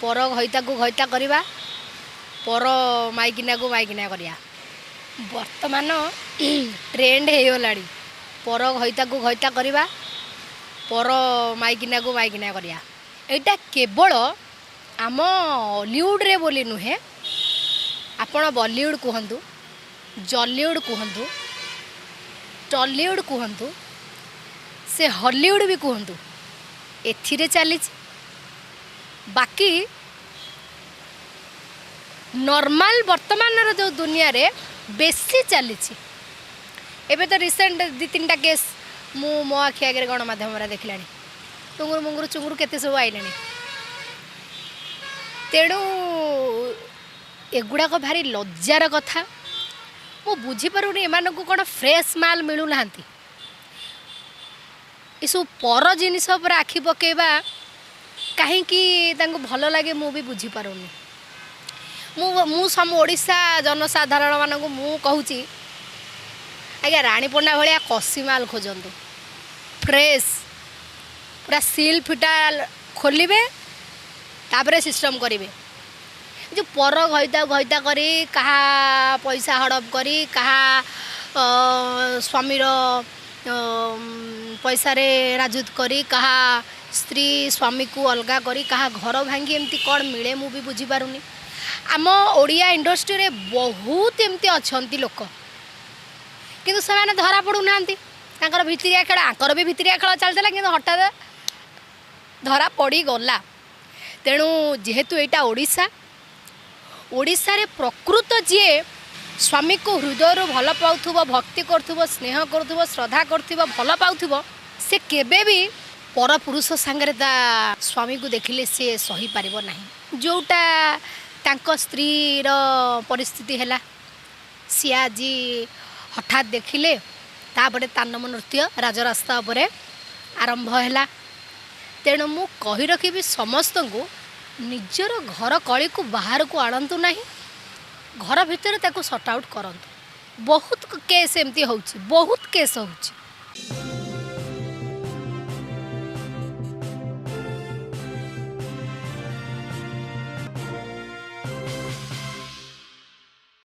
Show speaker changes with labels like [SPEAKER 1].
[SPEAKER 1] पर घईता को घईता करवा पर माइकिना को माइकिना करिया वर्तमान ट्रेंड हो गला पर घईता को घईता करवा पर माइकिना को माइकिना करिया एटा केवल आम हॉलीवुड रे बोली नुहे आपण बॉलीवुड कहतु जॉलीवुड कहतु टॉलीवुड कहतु से हॉलीवुड भी कहतु एथिरे चली बाकी नॉर्मल वर्तमान जो दुनिया रे बेसी चली एबे तो रिसेंट 2-3टा केस मो आखि आगे गणमाध्यम देखला टुंगुर मुंगुर चुंगुर केते सब आइले तेणु एगुड़ाक भारी लज्जार कथा मु बुझीपारुनी एमान को कौन फ्रेश माल मिलू ना सब पर जिनिस पर आखि पकेबा कहीं भल लगे मु भी बुझीपारुनी मु सम ओडिशा जनसाधारण मान को मु कहूची आज्ञा राणीपंडा भाया कसी माल खोजतु फ्रेश पूरा सील फिटा खोलिबे तापरे सिस्टम करेंगे जो पर घईता घईता करी कहा पैसा हड़प करी कहा स्वामीर पैसा रे राजूत करी कहा स्त्री स्वामी को अलगा करी कहा घर भांगी एमती कौन मिले मु भी बुझी पारुनी आम ओडिया इंडस्ट्री रे बहुत एमती अच्छी लोक किंतु से माने धरा पड़ू नांती तांकर भितरिया खेल आंकर भी भितरिया खेल चलता कि हठात धरा पड़ी गला तेणु जेहेतु एटा ओडिशा ओडिशा रे प्रकृत जी स्वामी को हृदय भल पाउथुबो भक्ति करथुबो स्नेह करथुबो श्रद्धा करथुबो भल पाउथुबो से केबे भी पर पुरुष सांगरे ता स्वामी को देखिले से सही पारिबो नाही जोटा तांको स्त्री रो परिस्थिति हैला सी आज हठात देखिले तापरे तांडव नृत्य राजरास्ता उपरे आरंभ हैला तेणु मु कही रखी समस्त को निजर घर कली को बाहर को आणतु ना घर भितर ताको सॉर्ट आउट करंतु बहुत केस एमती होउची बहुत केस होउची।